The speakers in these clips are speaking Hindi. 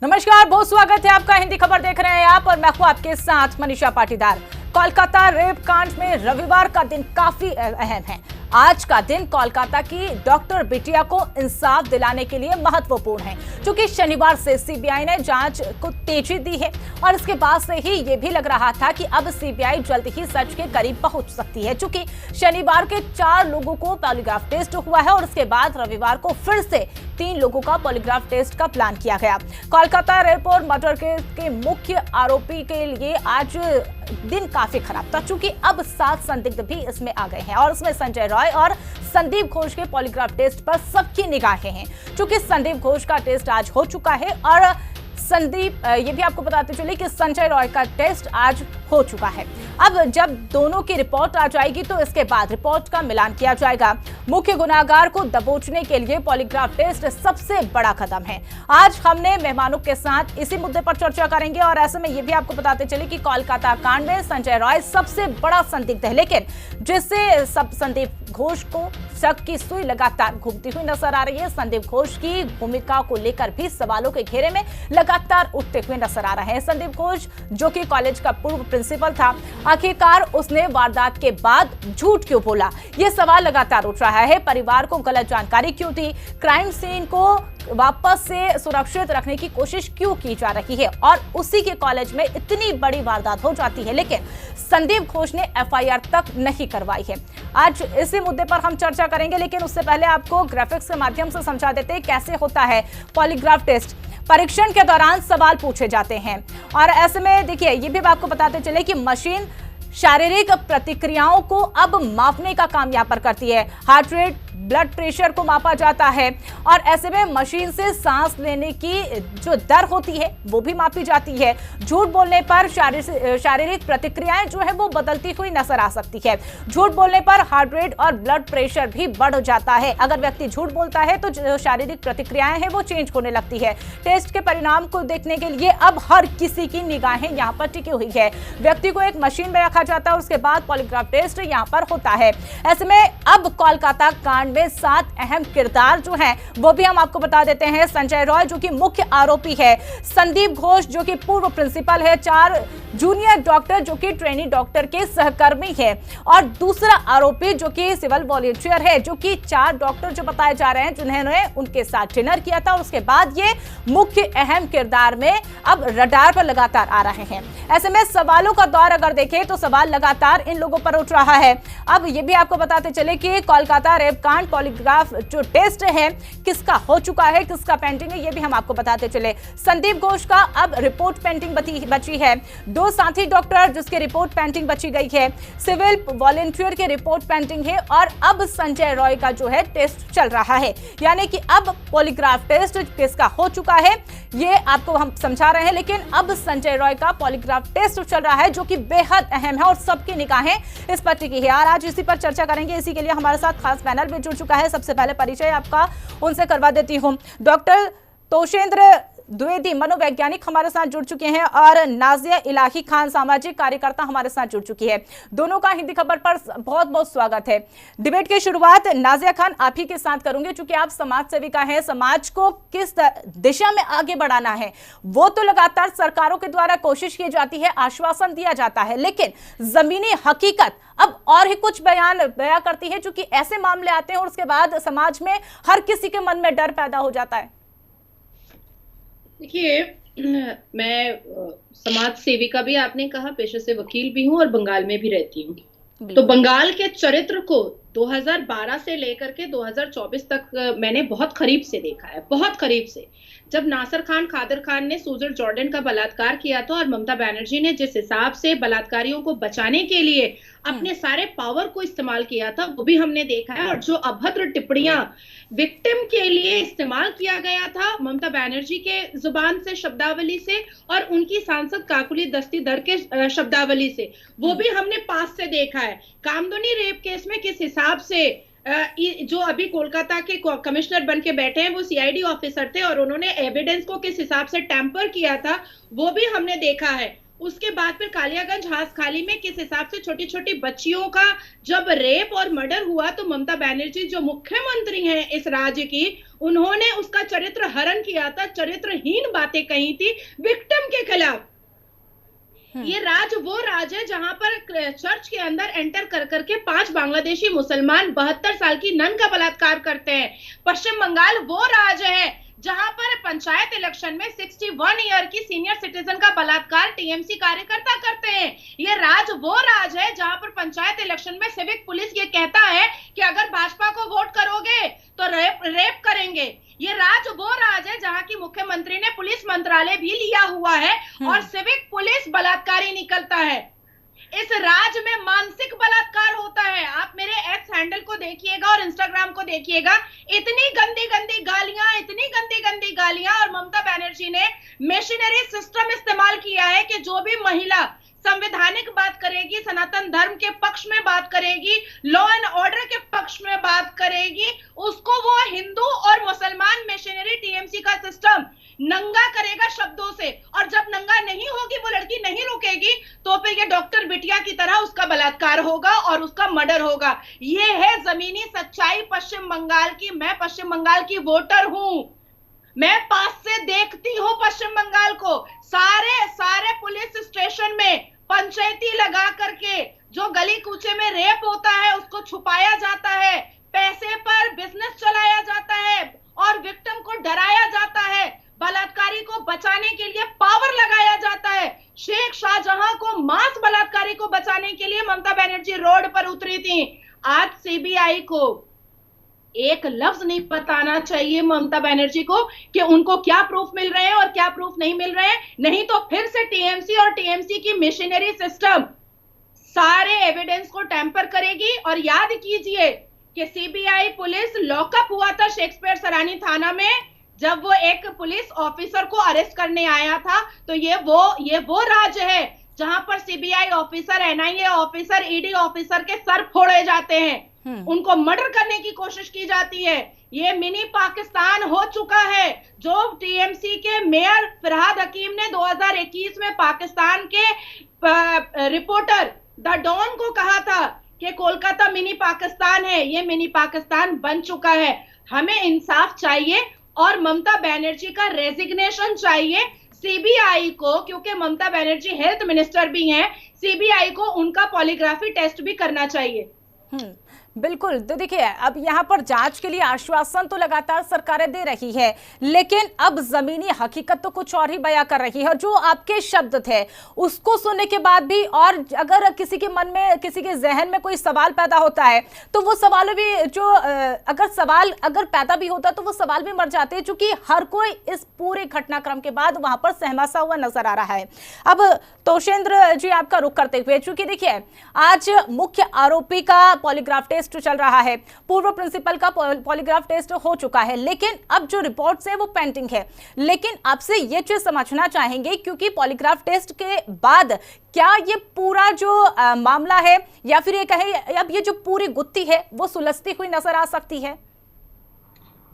नमस्कार, बहुत स्वागत है आपका। हिंदी खबर देख रहे हैं आप और मैं हूं आपके साथ मनीषा पाटीदार। कोलकाता रेप कांड में रविवार का दिन काफी अहम है। आज का दिन कोलकाता की डॉक्टर बिटिया को इंसाफ दिलाने के लिए महत्वपूर्ण है, क्योंकि शनिवार से सीबीआई ने जांच को तेजी दी है और इसके बाद से ही ये भी लग रहा था कि अब सीबीआई जल्द ही सच के करीब पहुंच सकती है, क्योंकि शनिवार के 4 लोगों को पॉलीग्राफ टेस्ट हुआ है और उसके बाद रविवार को फिर से 3 लोगों का पॉलीग्राफ टेस्ट का प्लान किया गया। कोलकाता रेप और मर्डर के मुख्य आरोपी के लिए आज दिन काफी खराब था, क्योंकि अब 7 संदिग्ध भी इसमें आ गए हैं और इसमें संजय रॉय और संदीप घोष के पॉलीग्राफ टेस्ट पर सबकी निगाहें हैं, क्योंकि संदीप घोष का टेस्ट आज हो चुका है और ये भी आपको बताते चले कि संजय रॉय का टेस्ट आज हो चुका है। अब जब दोनों की रिपोर्ट आ जाएगी तो इसके बाद रिपोर्ट का मिलान किया जाएगा। मुख्य गुनाहगार को दबोचने के लिए पॉलीग्राफ टेस्ट सबसे बड़ा कदम है। आज हमने मेहमानों के साथ इसी मुद्दे पर चर्चा करेंगे और ऐसे में ये भी आपको बताते चले कि कोलकाता कांड में संजय रॉय सबसे बड़ा संदिग्ध है, लेकिन जिससे सब संदीप घोष को शक की सुई लगातार घूमती हुई नजर आ रही है। संदीप घोष की भूमिका को लेकर भी सवालों के घेरे में लगातार उठते हुए नजर आ रहे हैं। संदीप घोष जो कि कॉलेज का पूर्व प्रिंसिपल था, आखिरकार उसने वारदात के बाद झूठ क्यों बोला, यह सवाल लगातार उठ रहा है। परिवार को गलत जानकारी क्यों दी, क्राइम सीन को वापस से सुरक्षित रखने की कोशिश क्यों की जा रही है और उसी के कॉलेज में इतनी बड़ी वारदात हो जाती है, लेकिन संदीप घोष ने एफआईआर तक नहीं करवाई है। आज इसी मुद्दे पर हम चर्चा करेंगे, लेकिन उससे पहले आपको ग्राफिक्स के माध्यम से समझा देते हैं कैसे होता है पॉलीग्राफ टेस्ट। परीक्षण के दौरान सवाल पूछे जाते हैं और ऐसे में देखिए ये भी आपको बताते चले कि मशीन शारीरिक प्रतिक्रियाओं को अब मापने का काम यहाँ पर करती है। हार्ट रेट, ब्लड प्रेशर को मापा जाता है और ऐसे में मशीन से सांस लेने की जो दर होती है वो भी मापी जाती है। झूठ बोलने पर शारीरिक प्रतिक्रियाएं जो है वो बदलती हुई नजर आ सकती है। झूठ बोलने पर हार्ट रेट और ब्लड प्रेशर भी बढ़ जाता है। अगर व्यक्ति झूठ बोलता है तो जो शारीरिक प्रतिक्रियाएं हैं वो चेंज होने लगती है। टेस्ट के परिणाम को देखने के लिए अब हर किसी की निगाहें यहाँ पर टिकी हुई है। व्यक्ति को एक मशीन में रखा जाता है, उसके बाद पॉलीग्राफ टेस्ट यहाँ पर होता है। ऐसे में अब कोलकाता कांड में 7 अहम किरदार जो हैं वो भी हम आपको बता देते हैं। संजय रॉय जो कि मुख्य आरोपी है, संदीप घोष जो कि पूर्व प्रिंसिपल है, 4 जूनियर डॉक्टर जो कि ट्रेनी डॉक्टर के सहकर्मी है और दूसरा आरोपी जो कि सिविल वॉलंटियर है, जो कि 4 डॉक्टर जो बताए जा रहे हैं जिन्होंने उनके साथ डिनर किया था और उसके बाद ये मुख्य अहम किरदार में अब रडार पर लगातार आ रहे हैं। ऐसे में सवालों का दौर अगर देखें तो सवाल लगातार इन लोगों पर उठ रहा है। अब ये भी आपको बताते चले कि कोलकाता रेप कांड पॉलीग्राफ जो टेस्ट है किसका हो चुका है, किसका पेंडिंग है, ये भी हम आपको बताते चले। संदीप घोष का अब रिपोर्ट पेंडिंग बची है। 2 साथी डॉक्टर जिसके रिपोर्ट पेंडिंग बची गई है, सिविल वॉलंटियर के रिपोर्ट पेंडिंग है और अब संजय रॉय का जो है टेस्ट चल रहा है। यानी कि अब पॉलीग्राफ टेस्ट किसका हो चुका है ये आपको हम समझा रहे हैं, लेकिन अब संजय रॉय का पॉलीग्राफ टेस्ट चल रहा है जो कि बेहद अहम है और सबकी निगाहें इस पर टिकी है। और आज इसी पर चर्चा करेंगे। इसी के लिए हमारे साथ खास पैनल में जुड़ चुका है। सबसे पहले परिचय आपका उनसे करवा देती हूं। डॉक्टर तोषेंद्र द्विवेदी मनोवैज्ञानिक हमारे साथ जुड़ चुके हैं और नाजिया इलाही खान सामाजिक कार्यकर्ता हमारे साथ जुड़ चुकी है। दोनों का हिंदी खबर पर बहुत बहुत स्वागत है। डिबेट की शुरुआत नाजिया खान आप ही के साथ करूंगी, क्योंकि आप समाज सेविका हैं। समाज को किस दिशा में आगे बढ़ाना है वो तो लगातार सरकारों के द्वारा कोशिश की जाती है, आश्वासन दिया जाता है, लेकिन जमीनी हकीकत अब और ही कुछ बयां करती है, क्योंकि ऐसे मामले आते हैं और उसके बाद समाज में हर किसी के मन में डर पैदा हो जाता है। देखिए, मैं समाज सेविका भी आपने कहा, पेशे से वकील भी हूं और बंगाल में भी रहती हूं। तो बंगाल के चरित्र को 2012 से लेकर के 2024 तक मैंने बहुत करीब से देखा है, बहुत करीब से। जब नासिर खान कादिर खान ने सुजर जॉर्डन का बलात्कार किया था और ममता बनर्जी ने जिस हिसाब से बलात्कारियों को बचाने के लिए अपने सारे पावर को इस्तेमाल किया था वो भी हमने देखा है। और जो अभद्र टिप्पणियां विक्टिम के लिए इस्तेमाल किया गया था ममता बनर्जी के जुबान से, शब्दावली से, और उनकी सांसद काकुली दस्तीदर के शब्दावली से, वो भी हमने पास से देखा है। कामदुनी रेप केस में किस हिसाब से जो अभी कोलकाता के कमिश्नर बन के बैठे हैं वो सीआईडी ऑफिसर थे और उन्होंने एविडेंस को किस हिसाब से टैंपर किया था वो भी हमने देखा है। उसके बाद फिर कालियागंज हासखाली में किस हिसाब से छोटी छोटी बच्चियों का जब रेप और मर्डर हुआ, तो ममता बनर्जी जो मुख्यमंत्री हैं इस राज्य की, उन्होंने उसका चरित्र हरण किया था, चरित्रहीन बातें कही थी विक्टिम के खिलाफ। ये राज वो राज है जहां पर चर्च के अंदर एंटर कर करके 5 बांग्लादेशी मुसलमान 72 साल की नन का बलात्कार करते हैं। पश्चिम बंगाल वो राज्य है जहां पर पंचायत इलेक्शन में 61 ईयर की सीनियर सिटीजन का बलात्कार टीएमसी कार्यकर्ता करते हैं। ये राज वो राज है जहां पर पंचायत इलेक्शन में सिविक पुलिस ये कहता है कि अगर भाजपा को वोट करोगे तो रेप करेंगे। ये राज वो राज है जहां की मुख्यमंत्री ने पुलिस मंत्रालय भी लिया हुआ है और सिविक पुलिस बलात्कारी निकलता है। इस राज में मानसिक बलात्कार होता है। आप मेरे एक्स हैंडल को देखिएगा और इंस्टाग्राम को देखिएगा, इतनी गंदी गंदी गालियां, इतनी गंदी गंदी गालियां। और ममता बनर्जी ने मशीनरी सिस्टम इस्तेमाल किया है कि जो भी महिला संवैधानिक बात करेगी, सनातन धर्म के पक्ष में बात करेगी, लॉ एंड ऑर्डर के पक्ष में बात करेगी, उसको वो हिंदू और मुसलमान मशीनरी टीएमसी का सिस्टम नंगा करेगा शब्दों से। और जब नंगा नहीं होगी, वो लड़की नहीं रुकेगी, तो फिर ये डॉक्टर बिटिया की तरह उसका बलात्कार होगा और उसका मर्डर होगा। ये है जमीनी सच्चाई पश्चिम बंगाल की। मैं पश्चिम बंगाल की वोटर हूं, मैं पास से देखती हूं पश्चिम बंगाल को। सारे पुलिस स्टेशन में पंचायती लगा करके जो गली कूचे में रेप होता है उसको छुपाया जाता है, पैसे पर बिजनेस चलाया जाता है और विक्टिम को डराया जाता है, बलात्कारी को बचाने के लिए पावर लगाया जाता है। शेख शाहजहां को मास बलात्कारी को बचाने के लिए ममता बनर्जी रोड पर उतरी थी। आज सीबीआई को एक लफ्ज नहीं बताना चाहिए ममता बनर्जी को कि उनको क्या प्रूफ मिल रहे हैं और क्या प्रूफ नहीं मिल रहे हैं, नहीं तो फिर से टीएमसी और टीएमसी की मशीनरी सिस्टम सारे एविडेंस को टैंपर करेगी। और याद कीजिए कि सीबीआई पुलिस लॉकअप हुआ था शेक्सपियर सरानी थाना में, जब वो एक पुलिस ऑफिसर को अरेस्ट करने आया था। तो ये वो राज्य है जहां पर CBI officer, NIA officer, ED officer के सर फोड़े जाते हैं, उनको मर्डर करने की कोशिश की जाती है। ये मिनी पाकिस्तान हो चुका है। जो टीएमसी के मेयर फरहाद हकीम ने 2021 में पाकिस्तान के रिपोर्टर द डॉन को कहा था कि कोलकाता मिनी पाकिस्तान है, ये मिनी पाकिस्तान बन चुका है। हमें इंसाफ चाहिए और ममता बनर्जी का रेजिग्नेशन चाहिए सीबीआई को, क्योंकि ममता बनर्जी हेल्थ मिनिस्टर भी हैं। सीबीआई को उनका पॉलीग्राफी टेस्ट भी करना चाहिए। बिल्कुल। तो देखिए, अब यहाँ पर जांच के लिए आश्वासन तो लगातार सरकारें दे रही है, लेकिन अब जमीनी हकीकत तो कुछ और ही बयां कर रही है। और जो आपके शब्द थे उसको सुनने के बाद भी, और अगर किसी के मन में, किसी के जहन में कोई सवाल पैदा होता है तो वो सवाल भी जो अगर पैदा भी होता है तो वो सवाल भी मर जाते हैं, क्योंकि हर कोई इस पूरे घटनाक्रम के बाद वहां पर सहमा सा हुआ नजर आ रहा है। अब तोषेंद्र जी, आपका रुख करते हुए, चूंकि देखिए आज मुख्य आरोपी का पॉलीग्राफ टेस्ट चल रहा है, पूर्व प्रिंसिपल का पॉलीग्राफ टेस्ट हो चुका है, लेकिन अब जो रिपोर्ट्स है वो पेंडिंग है। लेकिन आपसे ये चीज समझना चाहेंगे, क्योंकि पॉलीग्राफ टेस्ट के बाद क्या ये पूरा जो मामला है, या फिर ये कहे अब ये जो पूरी गुत्थी है वो सुलझती हुई नजर आ सकती है?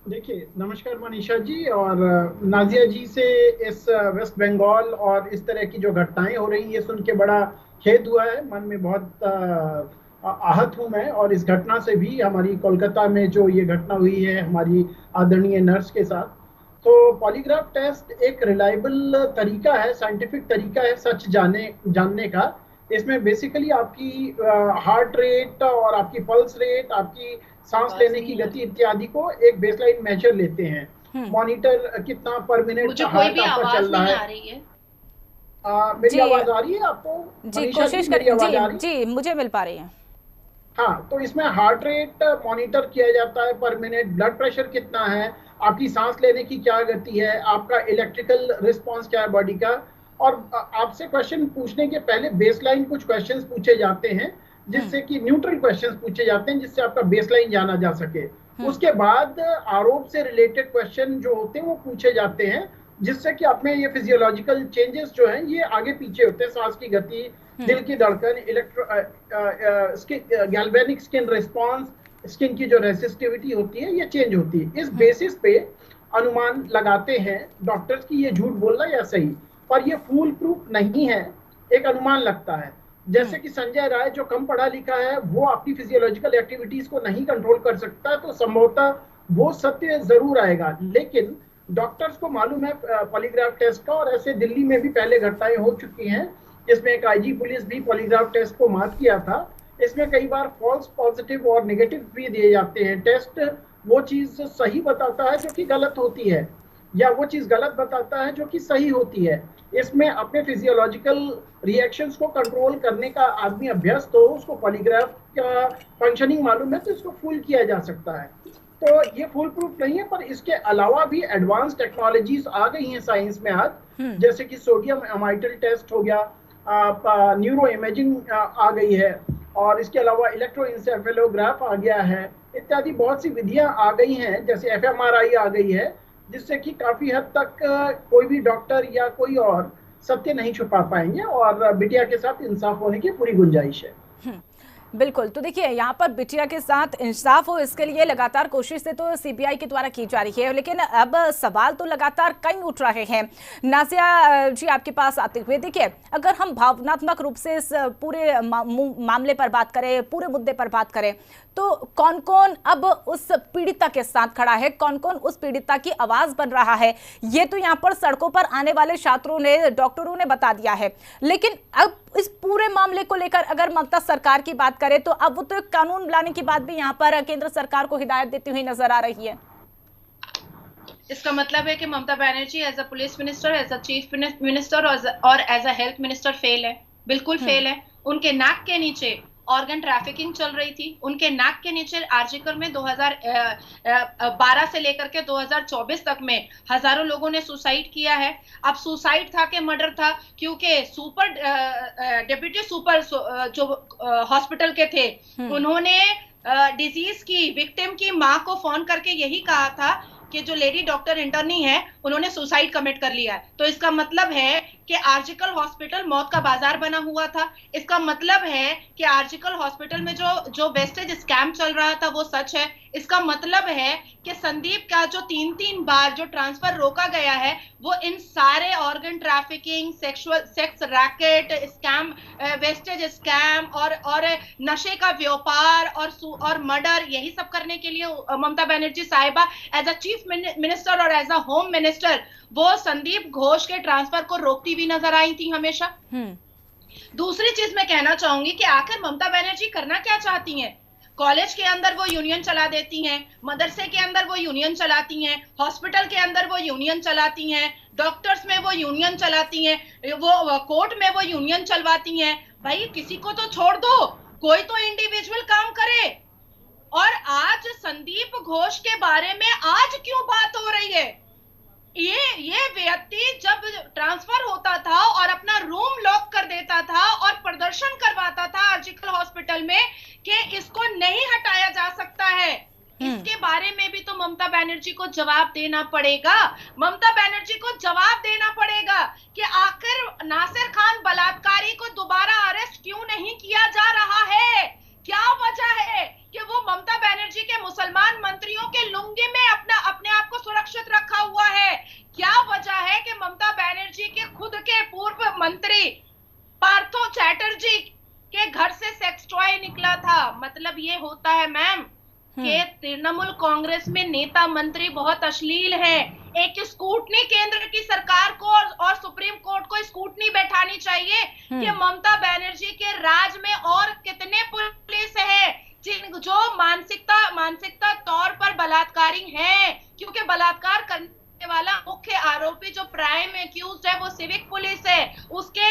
देखिए, नमस्कार मनीषा जी और नाजिया जी से इस वेस्ट बंगाल और इस तरह की जो घटनाएं हो रही है सुन के बड़ा खेद हुआ है। मन में बहुत आहत हूं मैं, और इस घटना से भी, हमारी कोलकाता में जो ये घटना हुई है हमारी आदरणीय नर्स के साथ। तो पॉलीग्राफ टेस्ट एक रिलायबल तरीका है, साइंटिफिक तरीका है सच जानने का। इसमें बेसिकली आपकी हार्ट रेट और आपकी पल्स रेट, आपकी सांस लेने की गति इत्यादि को एक बेसलाइन मेजर लेते हैं। मॉनिटर कितना पर मिनट हार्ट आपका चल रहा है। मेरी आवाज आ रही है आपको? जी, कोशिश करिए। जी, मुझे मिल पा रही है। हाँ, तो इसमें हार्ट रेट मॉनिटर किया जाता है पर मिनट, ब्लड प्रेशर कितना है, आपकी सांस लेने की क्या गति है, आपका इलेक्ट्रिकल रिस्पांस क्या है बॉडी का। और आपसे क्वेश्चन पूछने के पहले बेसलाइन कुछ क्वेश्चंस पूछे जाते हैं, जिससे कि न्यूट्रल क्वेश्चंस पूछे जाते हैं, जिससे आपका बेसलाइन जाना जा सके। उसके बाद आरोप से रिलेटेड क्वेश्चन जो होते हैं वो पूछे जाते हैं, जिससे कि आप में ये फिजियोलॉजिकल चेंजेस जो हैं ये आगे पीछे होते हैं, सांस की गति, दिल की धड़कन, गैल्वेनिक स्किन रिस्पांस, स्किन की जो रेसिस्टिविटी होती है ये चेंज होती है। इस बेसिस पे अनुमान लगाते हैं डॉक्टर्स की ये झूठ बोल रहा है या सही, पर ये फूल प्रूफ नहीं है। एक अनुमान लगता है। जैसे कि संजय राय जो कम पढ़ा लिखा है वो अपनी फिजियोलॉजिकल एक्टिविटीज को नहीं कंट्रोल कर सकता, तो संभवतः वो सत्य जरूर आएगा। लेकिन डॉक्टर्स को मालूम है पॉलीग्राफ टेस्ट का, और ऐसे दिल्ली में भी पहले घटनाएं हो चुकी हैं जिसमें एक आईजी पुलिस भी पॉलीग्राफ टेस्ट को मात किया था। इसमें कई बार फॉल्स पॉजिटिव और नेगेटिव भी दिए जाते हैं। टेस्ट वो चीज सही बताता है जो कि गलत होती है, या वो चीज गलत बताता है जो कि सही होती है। इसमें अपने फिजियोलॉजिकल रिएक्शंस को कंट्रोल करने का आदमी अभ्यस्त हो, उसको पॉलीग्राफ का फंक्शनिंग मालूम है, तो इसको फुल किया जा सकता है। तो ये फुल प्रूफ नहीं है, पर इसके अलावा भी एडवांस टेक्नोलॉजीज आ गई हैं साइंस में आज, जैसे कि सोडियम एमाइटल टेस्ट हो गया, न्यूरो इमेजिंग आ गई है, और इसके अलावा इलेक्ट्रोइंसेफेलोग्राफ आ गया है, इत्यादि बहुत सी विधियां आ गई हैं, जैसे एफएमआरआई आ गई है, जिससे कि काफी हद तक कोई भी डॉक्टर या कोई और सत्य नहीं छुपा पाएंगे, और बिटिया के साथ इंसाफ होने की पूरी गुंजाइश है। बिल्कुल। तो देखिए, यहाँ पर बिटिया के साथ इंसाफ हो, इसके लिए लगातार कोशिशें तो सीबीआई के द्वारा की जा रही है, लेकिन अब सवाल तो लगातार कई उठ रहे हैं। नाजिया जी, आपके पास आते हुए, देखिए, अगर हम भावनात्मक रूप से इस पूरे मामले पर बात करें, पूरे मुद्दे पर बात करें, तो कौन कौन अब उस पीड़िता के साथ खड़ा है, कौन कौन उस पीड़िता की आवाज बन रहा है, ये तो यहाँ पर सड़कों पर आने वाले छात्रों ने, डॉक्टरों ने बता दिया है। लेकिन अब इस पूरे मामले को लेकर अगर ममता सरकार की बात करें, तो अब वो तो कानून लाने की बात भी यहाँ पर केंद्र सरकार को हिदायत देती हुई नजर आ रही है। इसका मतलब है कि Mamata Banerjee as a police minister, as a chief minister और as a health minister fail है, बिल्कुल फेल है। उनके नाक के नीचे ऑर्गन ट्रैफिकिंग चल रही थी, उनके नाक के नीचे आर्जिकल में 2012 से लेकर के 2024 तक में हजारों लोगों ने सुसाइड किया है। अब सुसाइड था कि मर्डर था, क्योंकि डिप्टी सुपर जो हॉस्पिटल के थे, उन्होंने डिजीज की विक्टिम की मां को फोन करके यही कहा था कि जो लेडी डॉक्टर इंटर्नी है उन्होंने सुसाइड कमिट कर लिया है। तो इसका मतलब है कि आर्जिकल हॉस्पिटल मौत का बाजार बना हुआ था। इसका मतलब है कि आर्जिकल हॉस्पिटल में जो वेस्टेज स्कैम चल रहा था वो सच है। इसका मतलब है कि संदीप का जो 3 बार जो ट्रांसफर रोका गया है वो इन सारे organ trafficking, sex racket scam, wastage scam और नशे का व्यापार और मर्डर, यही सब करने के लिए ममता बनर्जी साहिबा एज अ चीफ मिनिस्टर और एज अ होम मिनिस्टर वो संदीप घोष के ट्रांसफर को रोकती हुई नजर आई थी हमेशा। दूसरी चीज मैं कहना चाहूंगी कि आखिर ममता बनर्जी करना क्या चाहती हैं। कॉलेज के अंदर वो यूनियन चला देती हैं, मदरसे के अंदर वो यूनियन चलाती हैं, हॉस्पिटल के अंदर वो यूनियन चलाती हैं, डॉक्टर्स में वो यूनियन चलाती हैं, वो कोर्ट में वो यूनियन चलवाती हैं। भाई किसी को तो छोड़ दो, कोई तो इंडिविजुअल काम करे। और आज संदीप घोष के बारे में आज क्यों बात हो रही है? ये व्यक्ति जब ट्रांसफर होता था और अपना रूम लॉक कर देता था और प्रदर्शन करवाता था आर्जिकल हॉस्पिटल में कि इसको नहीं हटाया जा सकता है, इसके बारे में भी तो ममता बनर्जी को जवाब देना पड़ेगा। ममता बनर्जी को जवाब देना पड़ेगा कि आखिर नासिर खान बलात्कारी को दोबारा अरेस्ट क्यों नहीं किया जा रहा है। क्या वजह है कि वो ममता बनर्जी के मुसलमान मंत्रियों के लुंगी में अपने आप को सुरक्षित रखा हुआ है? क्या वजह है कि ममता बनर्जी के खुद के पूर्व मंत्री पार्थो चैटर्जी के घर से सेक्स टॉय निकला था? मतलब ये होता है मैम कि तृणमूल कांग्रेस में नेता मंत्री बहुत अश्लील है। एक स्कूटनी केंद्र की सरकार को और सुप्रीम कोर्ट को स्कूटनी बैठानी चाहिए कि ममता बनर्जी के राज में और कितने पुलिस है जो मानसिकता तौर पर बलात्कारी हैं, क्योंकि बलात्कार करने वाला मुख्य आरोपी जो प्राइम एक्यूज्ड है वो सिविक पुलिस है। उसके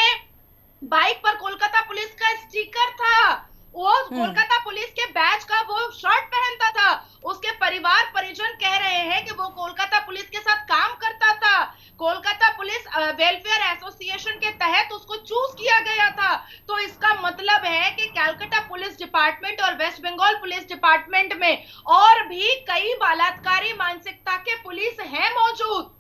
बाइक पर कोलकाता पुलिस का स्टिकर था, वो कोलकाता पुलिस के बैच का वो शर्ट पहनता था। उसके परिवार परिजन कह रहे हैं कि वो कोलकाता पुलिस के साथ काम करता था। कोलकाता पुलिस वेलफेयर एसोसिएशन के तहत उसको चूज किया गया था। तो इसका मतलब है कि कलकत्ता पुलिस डिपार्टमेंट और वेस्ट बंगाल पुलिस डिपार्टमेंट में और भी कई बलात्कारी मानसिकता के पुलिस हैं मौजूद।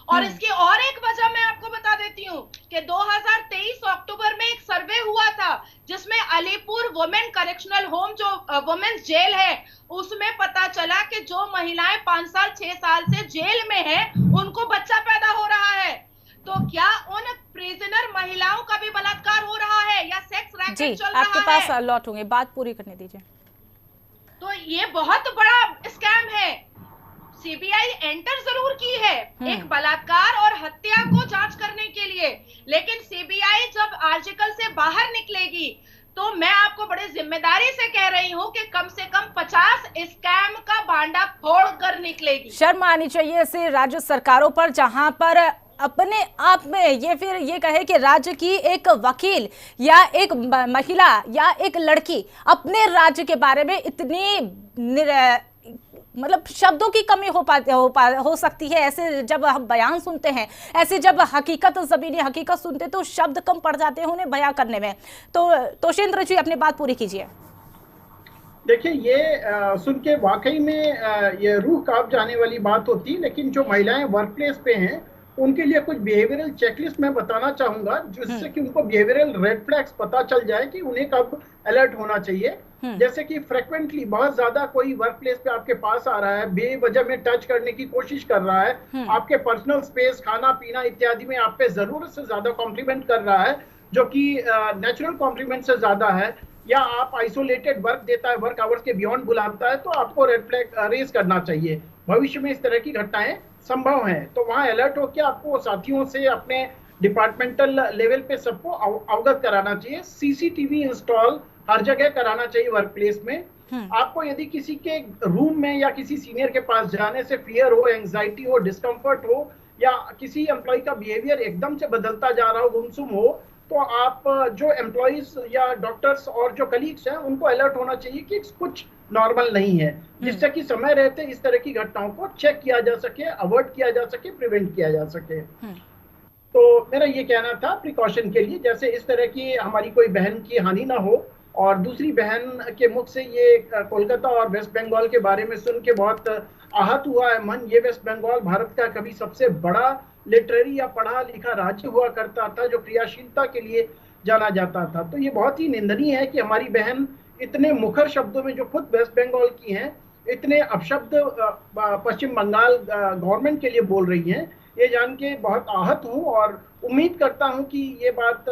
और इसकी और एक वजह मैं आपको बता देती हूँ कि 2023 अक्टूबर में एक सर्वे हुआ था जिसमें अलीपुर वुमेन करेक्शनल होम जो वुमेन्स जेल है उसमें पता चला कि जो महिलाएं 5 साल 6 साल से जेल में हैं उनको बच्चा पैदा हो रहा है। तो क्या उन प्रिजनर महिलाओं का भी बलात्कार हो रहा है या सेक्स रैकेट चल रहा है। आपके पास लौटूंगे, बात पूरी करने दीजिए। तो ये बहुत बड़ा स्कैम है। सीबीआई एंटर जरूर की है एक बलात्कार और हत्या को जांच करने के लिए, लेकिन सीबीआई जब आर्टिकल से बाहर निकलेगी तो मैं आपको बड़े जिम्मेदारी से कह रही हूं कि कम से कम 50 स्कैम का बांडा फोड़ कर निकलेगी। शर्म आनी चाहिए ऐसे राज्य सरकारों पर, जहां पर अपने आप में ये फिर ये कहे कि राज्य की एक वकील या एक महिला या एक लड़की अपने राज्य के बारे में इतनी मतलब शब्दों की कमी हो सकती है। ऐसे जब हम बयान सुनते हैं, ऐसे जब हकीकत ज़मीनी हकीकत सुनते तो शब्द कम पड़ जाते हैं उन्हें बयां करने में। तो तोषेंद्र जी अपनी बात पूरी कीजिए। देखिए, ये सुन के वाकई में ये रूह कांप जाने वाली बात होती है, लेकिन जो महिलाएं वर्क प्लेस पे हैं उनके लिए कुछ बिहेवियरल चेकलिस्ट मैं बताना चाहूंगा, जिससे कि उनको बिहेवियरल रेड फ्लैग्स पता चल जाए कि उन्हें कब अलर्ट होना चाहिए। जैसे कि फ्रिक्वेंटली बहुत ज्यादा कोई वर्क प्लेस पे आपके पास आ रहा है, बेवजह में टच करने की कोशिश कर रहा है, आपके पर्सनल स्पेस, खाना पीना इत्यादि में आप पे जरूरत से ज्यादा कॉम्प्लीमेंट कर रहा है, जो कि नेचुरल कॉम्प्लीमेंट से ज्यादा है, या आप आइसोलेटेड वर्क देता है, वर्क आवर्स के बियॉन्ड बुलाता है, तो आपको रेड फ्लैग रेज करना चाहिए। भविष्य में इस तरह की घटनाएं संभव हैं, तो वहां अलर्ट होकर आपको साथियों से, अपने डिपार्टमेंटल लेवल पे सबको अवगत कराना चाहिए। सीसीटीवी इंस्टॉल हर जगह कराना चाहिए वर्क प्लेस में। आपको यदि किसी के रूम में या किसी सीनियर के पास जाने से फियर हो, एंजाइटी हो, डिस्कम्फर्ट हो, या किसी एम्प्लॉय का बिहेवियर एकदम से बदलता जा रहा हो, गुमसुम हो, तो आप जो एम्प्लॉइज या डॉक्टर्स और जो कलीग्स हैं उनको अलर्ट होना चाहिए कि कुछ नॉर्मल नहीं है, जिससे कि समय रहते इस तरह की घटनाओं को चेक किया जा सके, अवॉइड किया जा सके, प्रिवेंट किया जा सके। तो मेरा ये कहना था प्रिकॉशन के लिए, जैसे इस तरह की हमारी कोई बहन की हानि ना हो। और दूसरी बहन के मुख से ये कोलकाता और वेस्ट बंगाल के बारे में सुन के बहुत आहत हुआ है मन। ये वेस्ट बंगाल भारत का कभी सबसे बड़ा लिटरेरी या पढ़ा लिखा राज्य हुआ करता था, जो क्रियाशीलता के लिए जाना जाता था। तो ये बहुत ही निंदनीय है कि हमारी बहन इतने मुखर शब्दों में, जो खुद वेस्ट बंगाल की हैं, इतने अपशब्द पश्चिम बंगाल गवर्नमेंट के लिए बोल रही हैं। ये जान के बहुत आहत हूँ और उम्मीद करता हूँ कि ये बात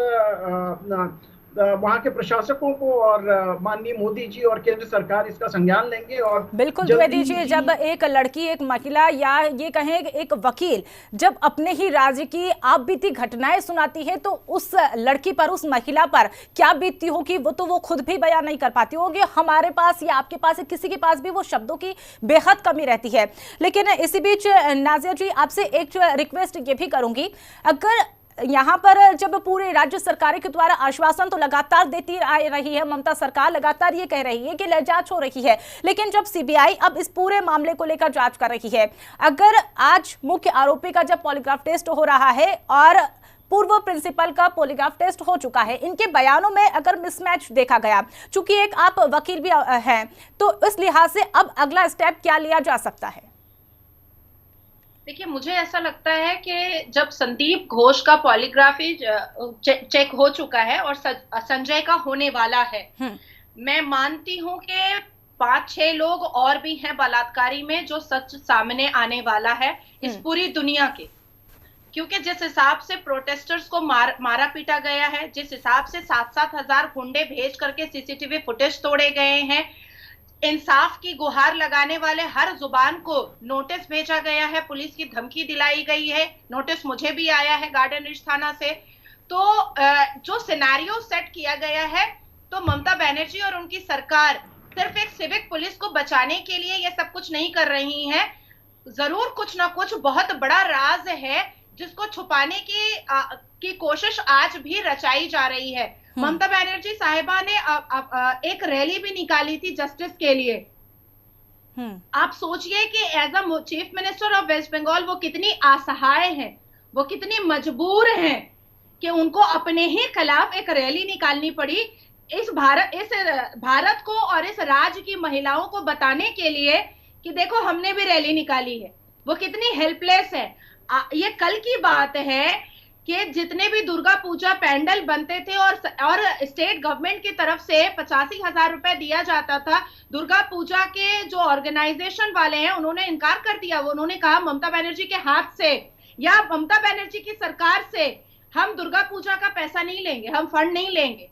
वहाँ के प्रशासकों को और माननीय मोदी जी और केंद्र सरकार इसका संज्ञान लेंगे। और बिल्कुल द्विवेदी जी, जब एक लड़की, एक महिला या ये कहें एक वकील जब अपने ही राज्य की आप बीती घटनाएं सुनाती है, तो उस लड़की पर, उस महिला पर क्या बीतती होगी वो तो वो खुद भी बयान नहीं कर पाती होगी। हमारे पास या आपके पास, किसी के पास भी वो शब्दों की बेहद कमी रहती है। लेकिन इसी बीच नाजिया जी, आपसे एक रिक्वेस्ट ये भी करूंगी, अगर यहाँ पर जब पूरे राज्य सरकारों के द्वारा आश्वासन तो लगातार देती आ रही है, ममता सरकार लगातार ये कह रही है कि जांच हो रही है, लेकिन जब सीबीआई अब इस पूरे मामले को लेकर जांच कर रही है, अगर आज मुख्य आरोपी का जब पॉलीग्राफ टेस्ट हो रहा है और पूर्व प्रिंसिपल का पॉलीग्राफ टेस्ट हो चुका है, इनके बयानों में अगर मिसमैच देखा गया, चूंकि एक आप वकील भी हैं, तो इस लिहाज से अब अगला स्टेप क्या लिया जा सकता है? देखिए, मुझे ऐसा लगता है कि जब संदीप घोष का पॉलीग्राफी चेक हो चुका है और संजय का होने वाला है, मैं मानती हूं कि 5-6 लोग और भी हैं बलात्कारी में, जो सच सामने आने वाला है इस पूरी दुनिया के। क्योंकि जिस हिसाब से प्रोटेस्टर्स को मारा पीटा गया है, जिस हिसाब से 7-7 हजार गुंडे भेज करके सीसीटीवी फुटेज तोड़े गए हैं, इंसाफ की गुहार लगाने वाले हर जुबान को नोटिस भेजा गया है, पुलिस की धमकी दिलाई गई है, नोटिस मुझे भी आया है गार्डन रिच थाना से। तो जो सिनेरियो सेट किया गया है, तो ममता बनर्जी और उनकी सरकार सिर्फ एक सिविक पुलिस को बचाने के लिए ये सब कुछ नहीं कर रही है। जरूर कुछ ना कुछ बहुत बड़ा राज है जिसको छुपाने की कोशिश आज भी रचाई जा रही है। ममता बनर्जी साहिबा ने एक रैली भी निकाली थी जस्टिस के लिए। आप सोचिए कि as a chief minister of West Bengal वो कितनी असहाय हैं, वो कितनी मजबूर हैं कि उनको अपने ही खिलाफ एक रैली निकालनी पड़ी, इस भारत को और इस राज्य की महिलाओं को बताने के लिए कि देखो हमने भी रैली निकाली है। वो कितनी हेल्पलेस है। ये कल की बात है कि जितने भी दुर्गा पूजा पैंडल बनते थे और स्टेट गवर्नमेंट की तरफ से 85,000 रुपए दिया जाता था, दुर्गा पूजा के जो ऑर्गेनाइजेशन वाले हैं उन्होंने इनकार कर दिया। उन्होंने कहा ममता बनर्जी के हाथ से या ममता बनर्जी की सरकार से हम दुर्गा पूजा का पैसा नहीं लेंगे, हम फंड नहीं लेंगे।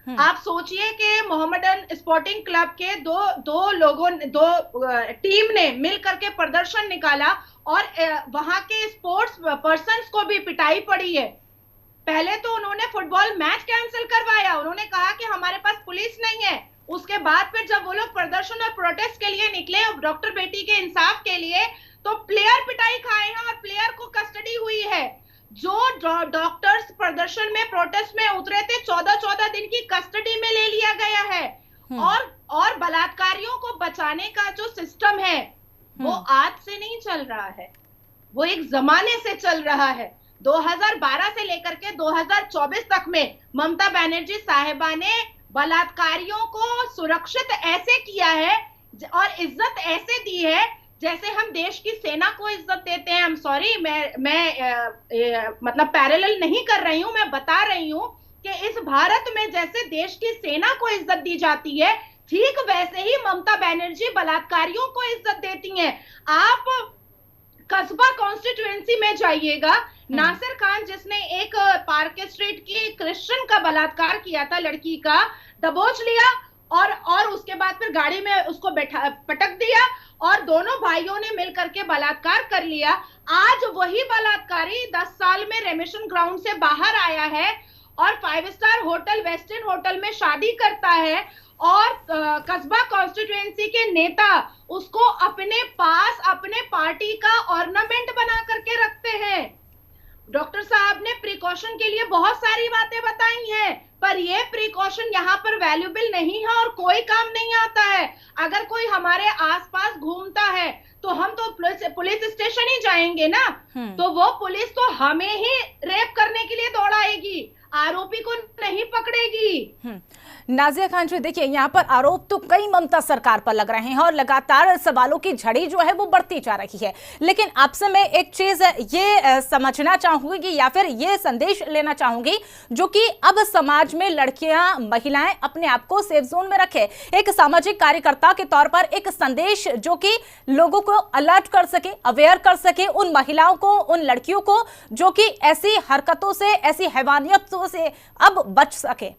आप सोचिए कि मोहम्मदन स्पोर्टिंग क्लब के दो टीम ने मिल करके प्रदर्शन निकाला और वहां के स्पोर्ट्स पर्संस को भी पिटाई पड़ी है। पहले तो उन्होंने फुटबॉल मैच कैंसिल करवाया, उन्होंने कहा कि हमारे पास पुलिस नहीं है। उसके बाद फिर जब वो लोग प्रदर्शन और प्रोटेस्ट के लिए निकले डॉक्टर बेटी के इंसाफ के लिए, तो प्लेयर पिटाई खाए हैं और प्लेयर को कस्टडी हुई है। जो डॉक्टर्स प्रदर्शन में प्रोटेस्ट में उतरे थे 14-14 दिन की कस्टडी में ले लिया गया है। और बलात्कारियों को बचाने का जो सिस्टम है वो आज से नहीं चल रहा है, वो एक जमाने से चल रहा है। 2012 से लेकर के 2024 तक में ममता बनर्जी साहिबा ने बलात्कारियों को सुरक्षित ऐसे किया है और इज्जत ऐसे दी है जैसे हम देश की सेना को इज्जत देते हैं। I'm sorry, मैं मतलब पैरेलल नहीं कर रही हूं, मैं बता रही हूं कि इस भारत में जैसे देश की सेना को इज्जत दी जाती है, ठीक वैसे ही ममता बनर्जी बलात्कारियों को इज्जत देती हैं। आप कस्बा कॉन्स्टिट्यूएंसी में जाइएगा, नासिर खान जिसने एक पार्क स्ट्रीट की क्रिश्चियन का बलात्कार किया था, लड़की का दबोच लिया और उसके बाद फिर गाड़ी में उसको पटक दिया और दोनों भाइयों ने मिलकर के बलात्कार कर लिया। आज वही बलात्कारी 10 साल में रेमिशन ग्राउंड से बाहर आया है और 5 स्टार होटल वेस्टर्न होटल में शादी करता है और कस्बा कॉन्स्टिट्यूएंसी के नेता उसको अपने पास अपने पार्टी का ऑर्नामेंट बना करके रखते हैं। डॉक्टर साहब ने प्रिकॉशन के लिए बहुत सारी बातें बताई हैं, पर ये प्रिकॉशन यहाँ पर वैल्यूबल नहीं है और कोई काम नहीं आता है। अगर कोई हमारे आसपास घूमता है तो हम तो पुलिस स्टेशन ही जाएंगे ना, तो वो पुलिस तो हमें ही रेप करने के लिए दौड़ाएगी, आरोपी को नहीं पकड़ेगी। नाजिया खान जी, देखिए यहाँ पर आरोप तो कई ममता सरकार पर लग रहे हैं और लगातार सवालों की झड़ी जो है वो बढ़ती जा रही है, लेकिन आपसे मैं एक चीज ये समझना चाहूंगी कि या फिर ये संदेश लेना चाहूंगी जो कि अब समाज में लड़कियां महिलाएं अपने आप को सेफ जोन में रखे, एक सामाजिक कार्यकर्ता के तौर पर एक संदेश जो कि लोगों को अलर्ट कर सके, अवेयर कर सके, उन महिलाओं को, उन लड़कियों को जो कि ऐसी हरकतों से, ऐसी हैवानियतों से अब बच सके।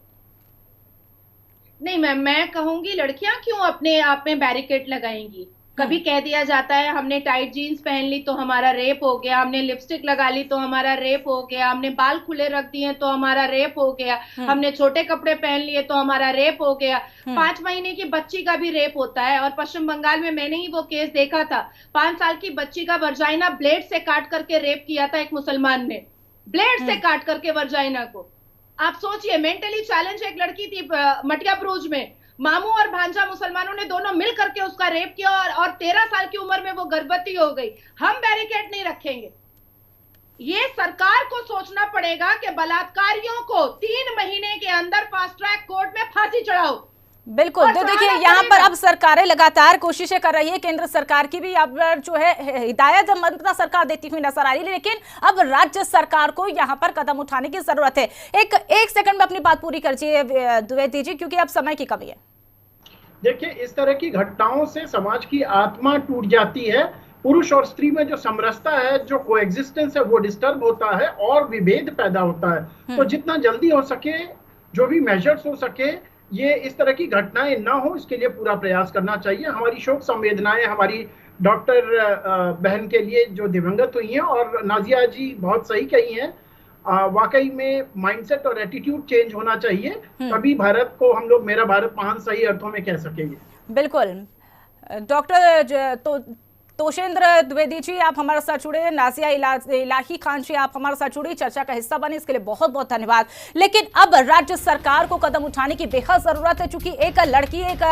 नहीं मैम, मैं कहूंगी लड़कियां क्यों अपने आप में बैरिकेड लगाएंगी। कभी कह दिया जाता है हमने टाइट जीन्स पहन ली तो हमारा रेप हो गया, हमने लिपस्टिक लगा ली तो हमारा रेप हो गया, हमने बाल खुले रख दिए तो हमारा रेप हो गया, हमने छोटे कपड़े पहन लिए तो हमारा रेप हो गया। 5 महीने की बच्ची का भी रेप होता है और पश्चिम बंगाल में मैंने ही वो केस देखा था। 5 साल की बच्ची का वर्जाइना ब्लेड से काट करके रेप किया था एक मुसलमान ने, ब्लेड से काट करके वर्जाइना को। आप सोचिए, मेंटली चैलेंज एक लड़की थी मटिया ब्रूज में, मामू और भांजा मुसलमानों ने दोनों मिल करके उसका रेप किया और 13 साल की उम्र में वो गर्भवती हो गई। हम बैरिकेड नहीं रखेंगे। ये सरकार को सोचना पड़ेगा कि बलात्कारियों को 3 महीने के अंदर फास्ट ट्रैक कोर्ट में फांसी चढ़ाओ। बिल्कुल, तो देखिए यहाँ पर अब सरकारें लगातार कोशिशें कर रही है, केंद्र सरकार की भी अब जो है हिदायत ममता सरकार देती हुई नजर आ रही है, लेकिन अब राज्य सरकार को यहाँ पर कदम उठाने की जरूरत है। एक सेकंड में अपनी बात पूरी करिए द्विवेदी जी, क्योंकि अब समय की कमी है। देखिए, इस तरह की घटनाओं से समाज की आत्मा टूट जाती है, पुरुष और स्त्री में जो समरसता है, जो कोएग्जिस्टेंस है, वो डिस्टर्ब होता है और विभेद पैदा होता है। तो जितना जल्दी हो सके, जो भी मेजर्स हो सके, ये इस तरह की घटनाएं ना हो, इसके लिए पूरा प्रयास करना चाहिए। हमारी शोक संवेदनाएं हमारी डॉक्टर बहन के लिए जो दिवंगत हुई हैं, और नाजिया जी बहुत सही कही हैं, वाकई में माइंडसेट और एटीट्यूड चेंज होना चाहिए, तभी भारत को हम लोग मेरा भारत महान सही अर्थों में कह सकेंगे। बिल्कुल। डॉक्टर तोषेंद्र द्विवेदी जी, आप हमारे साथ जुड़े, नाजिया इलाही खान जी आप हमारे साथ जुड़ी, चर्चा का हिस्सा बने, इसके लिए बहुत बहुत धन्यवाद। लेकिन अब राज्य सरकार को कदम उठाने की बेहद जरूरत है, क्योंकि एक लड़की, एक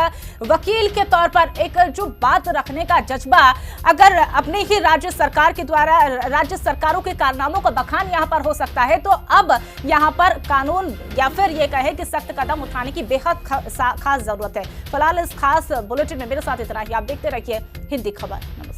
वकील के तौर पर एक जो बात रखने का जज्बा अगर अपने ही राज्य सरकार के द्वारा, राज्य सरकारों के कारनामों का बखान यहाँ पर हो सकता है, तो अब यहाँ पर कानून या फिर ये कहे कि सख्त कदम उठाने की बेहद खास जरूरत है। फिलहाल इस खास बुलेटिन में मेरे साथ इतना ही। आप देखते रहिए हिंदी खबर।